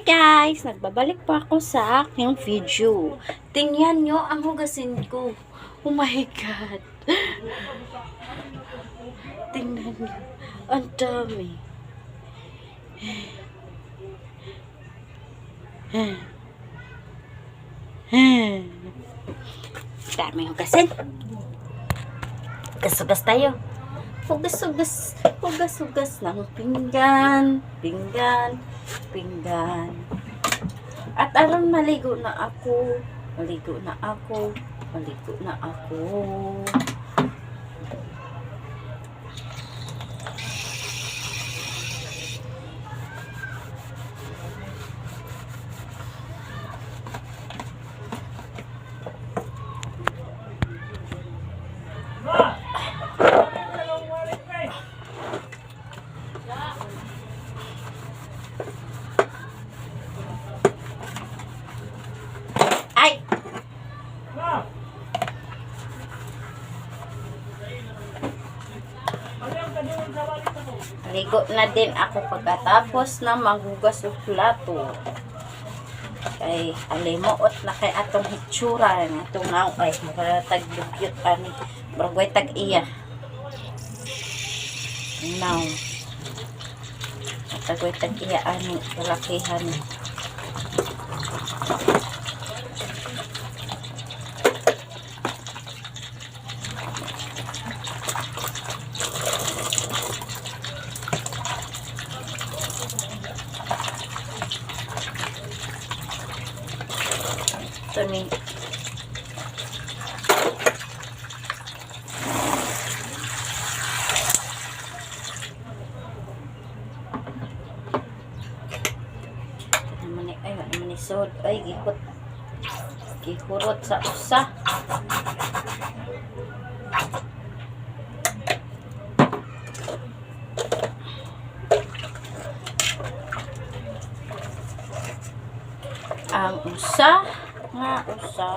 Guys! Nagbabalik pa ako sa aking video. Tingnan nyo ang hugasin ko. Oh my God! Tingnan nyo. Ang dami. Dami hugasin. Hugas-hugas tayo. Hugas-hugas. Hugas-hugas ng pinggan. Pinggan. Pinggan. At aron maligo na ako. Maligo na ako. Maligo na ako. Ay! Ligo na din ako pagkatapos na maghugas og plato. Kay alimuot na kay atong hitsura ng atong naong ay tag dugyot ani barangay tag iya. Now. Tagoy tag iya ani kalakihan. Ito ni manisod ay gihurot sa usa. Ang usa nga usa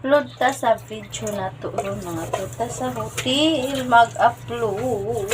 upload ta sa video na to mga to ta sa hotel mag-upload.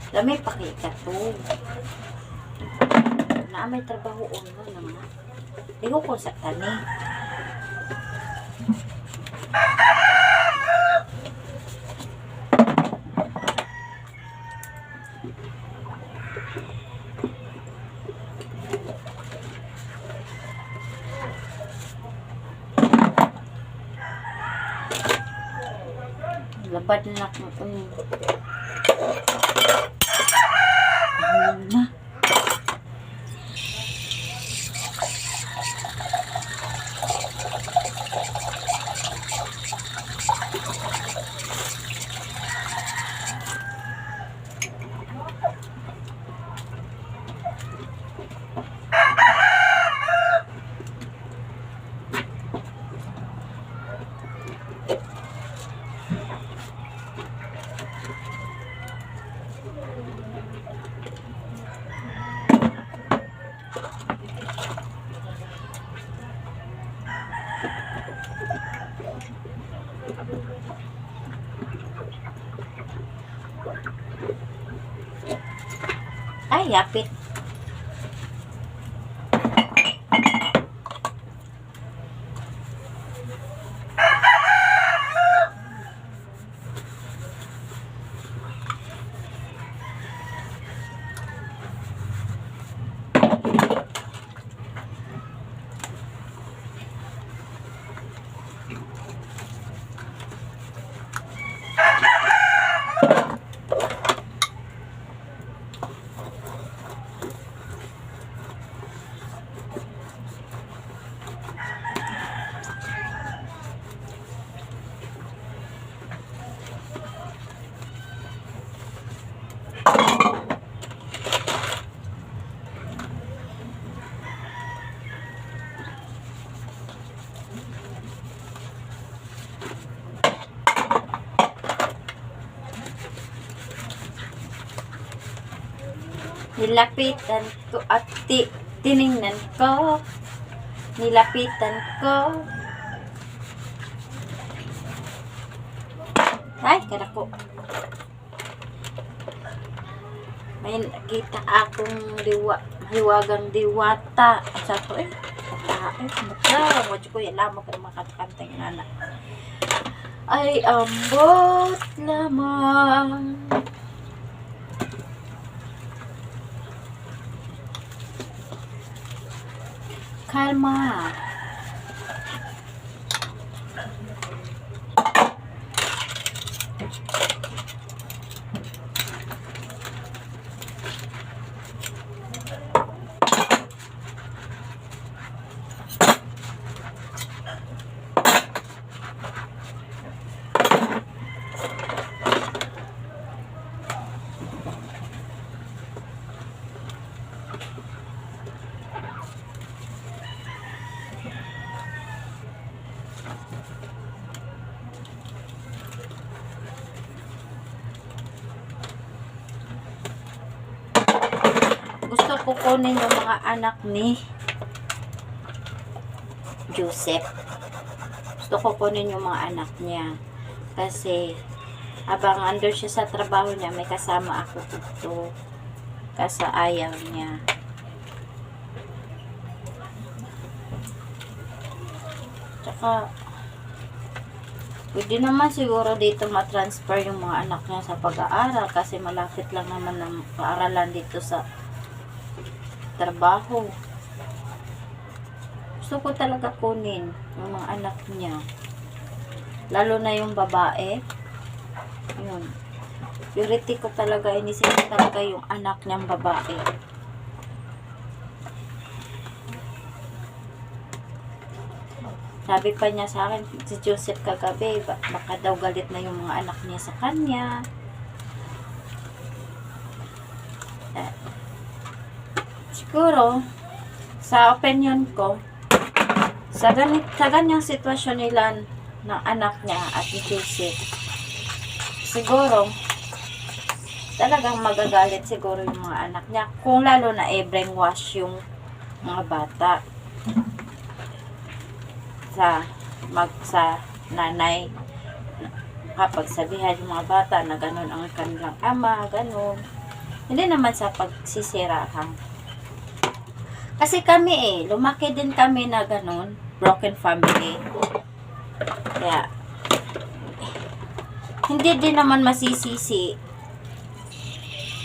Dami pakita to. Na may trabaho uno naman. Liho ko sa tani. Labad na akong na. Ay, yapit. Nilapitan ko at tiningnan ko. Nilapitan ko. Ay, karako. May nakita akong hiwagang diwata. Sa to ko yung lamang ko makakantang nana. Ay, ambot lamang. Kalma. Gusto ko kunin yung mga anak ni Joseph. Gusto ko kunin yung mga anak niya. Kasi, habang under siya sa trabaho niya, may kasama ako dito. Kasi ayaw niya. Tsaka, pwede naman siguro dito matransfer yung mga anak niya sa pag-aaral. Kasi malapit lang naman ng paaralan dito sa trabaho. Gusto ko talaga kunin yung mga anak niya. Lalo na yung babae. Yun. Purity ko talaga, inisip ko talaga yung anak niyang babae. Sabi pa niya sa akin, si Joseph kagabi, baka daw galit na yung mga anak niya sa kanya. Siguro, sa opinion ko, sa ganyang sitwasyon nila ng anak niya at ni Joseph, siguro, talagang magagalit siguro yung mga anak niya. Kung lalo na brainwash yung mga bata sa nanay, kapag sabihan yung mga bata na ganun ang kanilang ama, ganun. Hindi naman sa pagsisirahang. Kasi kami lumaki din kami na ganun, broken family. Kaya, hindi din naman masisisi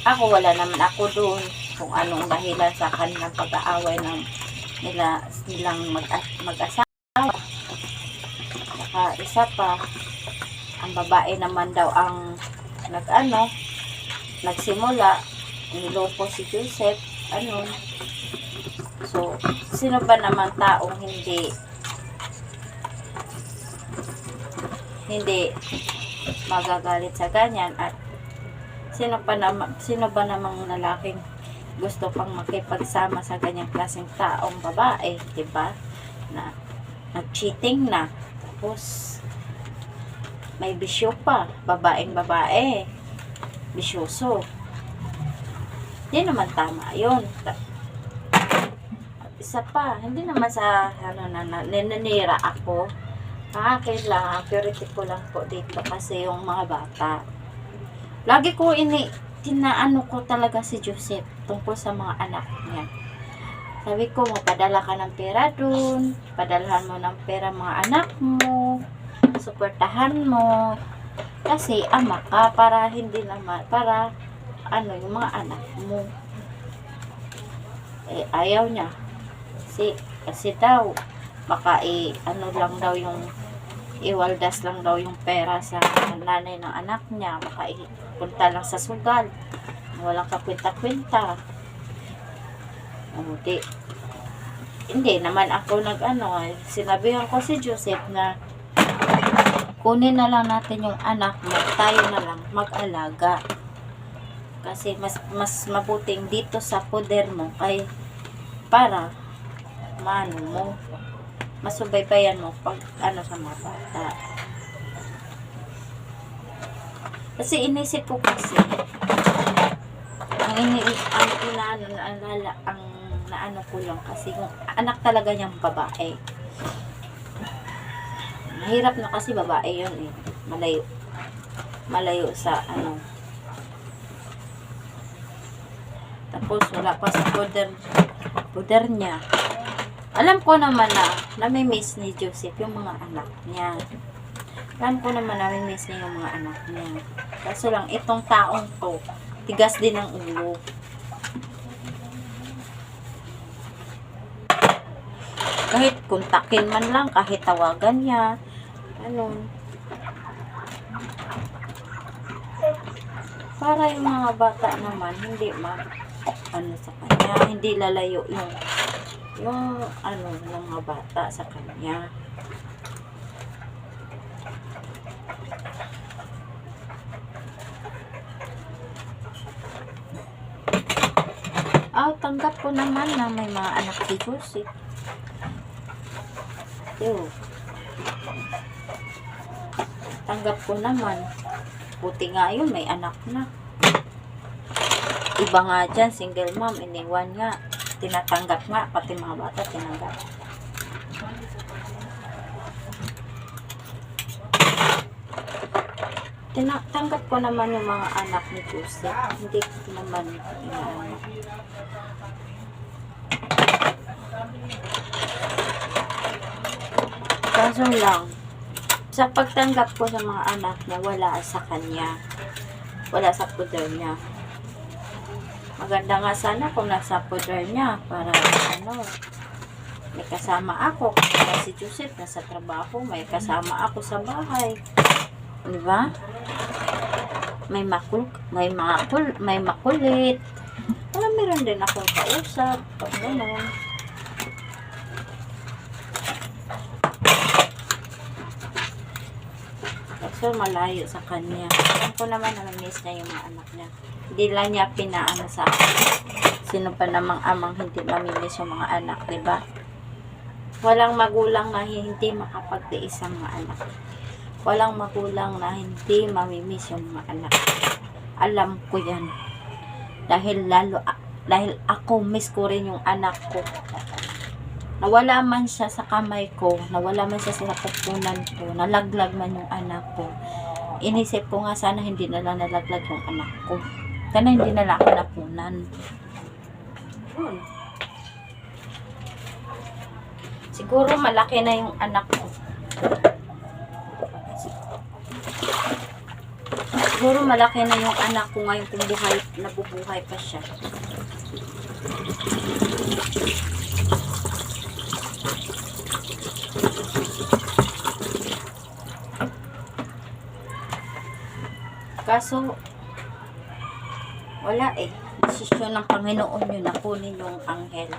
Ako, wala naman ako doon kung anong dahilan sa kanilang pag-aaway ng nilang mag-asawa. Saka isa pa, ang babae naman daw ang nagsimula, niloko si Joseph, So, sino ba naman taong hindi magagalit sa ganyan, at sino ba namang lalaking gusto pang makipagsama sa ganyang klaseng taong babae, 'di ba? Na nag-cheating na, tapos may bisyo pa, babaeng babae, bisyoso. Hindi naman tama 'yon. Isa pa, hindi naman sa ninira ako. Akin lang, purity ko lang po dito kasi yung mga bata. Lagi ko tinaano ko talaga si Joseph tungkol sa mga anak niya. Sabi ko, magpadala ka ng pera dun, padalhan mo ng pera mga anak mo, suportahan mo, kasi ama ka, para yung mga anak mo. Ayaw niya. Kasi daw, baka lang daw iwaldas lang daw yung pera sa nanay ng anak niya, baka punta lang sa sugal, walang kakwenta-kwenta. Hindi naman ako sinabihan ko si Joseph na kunin na lang natin yung anak mo, tayo na lang mag-alaga, kasi mas mabuting dito sa poder mo para masubaybayan mo pag sa mga bata. Kasi inisip ko kasi naano ko lang kasi yung anak talaga niyang babae. Mahirap na kasi babae yun malayo sa tapos wala pa sa poder niya. Alam ko naman na nami-miss ni Joseph yung mga anak niya. Alam ko naman nami-miss niya yung mga anak niya. Kaso lang, itong taong to, tigas din ang ulo. Kahit kontakin man lang, kahit tawagan niya, para yung mga bata naman, hindi sa kanya, hindi lalayo yung mga bata sa kanya. Tanggap ko naman na may mga anak si Joseph. Tanggap ko naman. Buti nga yun, may anak na. Iba nga dyan, single mom, iniwan nga. Tinatanggap nga, pati mga bata tinanggap. Tanggap ko naman yung mga anak ni Joseph. Hindi ko naman inaano. Kaso lang, sa pagtanggap ko sa mga anak niya, wala sa kanya. Wala sa poder niya. Maganda nga sana kung nasa poder niya para may kasama ako. Kaya si Joseph nasa trabaho, may kasama ako sa bahay. Diba? May makulit. Meron din akong kausap. Pag gano'n. So, malayo sa kanya. Alam ko naman na miss niya yung mga anak niya. Hindi lang niya pinaano sa akin. Sino pa namang amang hindi mamimiss yung mga anak, diba? Walang magulang na hindi makapagtiis ang mga anak. Walang magulang na hindi mamimiss yung mga anak. Alam ko yan. Dahil ako miss ko rin yung anak ko. Nawala man siya sa kamay ko, nawala man siya sa pupunan ko, nalaglag man yung anak ko. Inisip ko nga sana hindi na lang nalaglag yung anak ko. Sana hindi na lang ako napunan. Siguro malaki na yung anak ko. Siguro malaki na yung anak ko ngayon kung nabubuhay pa siya. Kaso, wala eh. Desisyon ng Panginoon yun na kunin yung anghel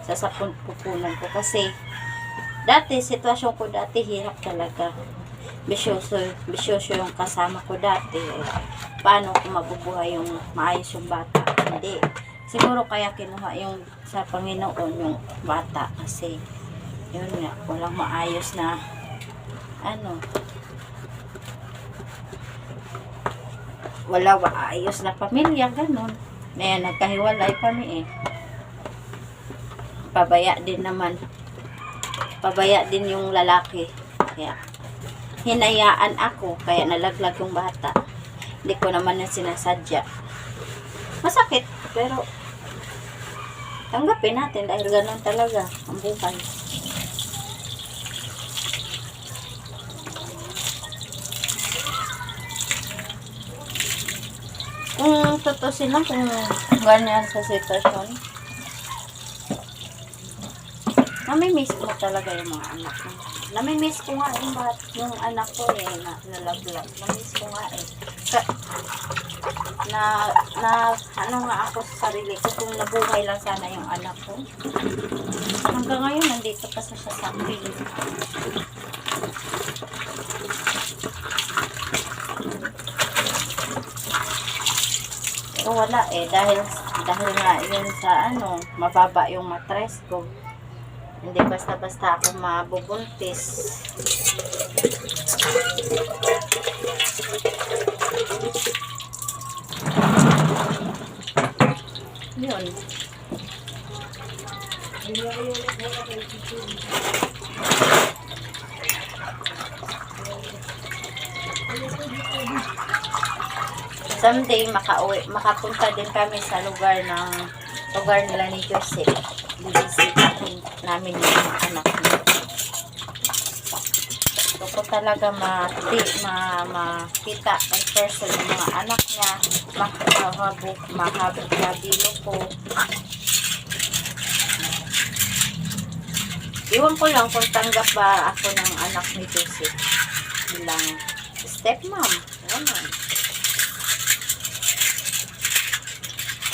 sa pupunan ko. Kasi, dati, sitwasyon ko dati, hirap talaga. Bisyoso yung kasama ko dati. Eh. Paano kung mabubuhay yung maayos yung bata? Hindi. Siguro kaya kinuha yung sa Panginoon yung bata. Kasi, yun nga, walang maayos na, wala maayos na pamilya, ganun. Ngayon, nagkahiwalay kami eh. Pabaya din yung lalaki. Kaya, hinayaan ako, kaya nalaglag yung bata. Hindi ko naman yung sinasadya. Masakit, pero tanggapin natin dahil ganun talaga ang buhay. Kung tutusin lang, kung ganyan sa sitwasyon, namimiss ko talaga yung mga anak ko. Namimiss ko nga yung anak ko eh, na nalaglag. Namimiss ko nga eh. Ano nga ako sa sarili ko, kung nabuhay lang sana yung anak ko. Hanggang ngayon, nandito pa siya sa akin. Pero wala eh, dahil nga yun sa mababa yung matres ko. Hindi basta-basta ako mabubuntis. Yun. Someday makapunta din kami sa lugar nila ni Joseph. Bibisitahin namin yung mga anak niya. So ko talaga makita in person yung mga anak niya, mahabilo ko. Iwan ko lang kung tanggap ba ako ng anak ni Joseph bilang stepmom. Ganun.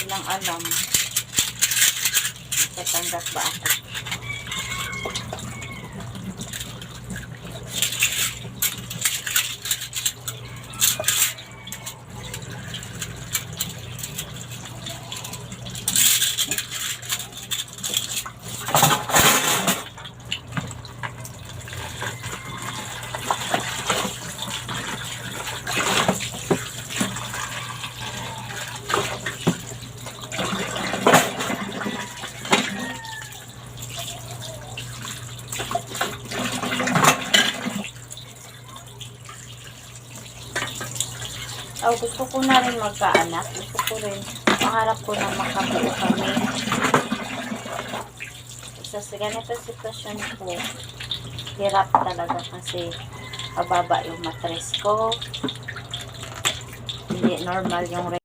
Bilang alam. Tatanggap ba ako? Gusto ko na rin magkaanak. Gusto ko rin, pangarap ko na makabuo kami. Sa ganito sitwasyon ko, hirap talaga kasi mababa yung matres ko. Hindi normal yung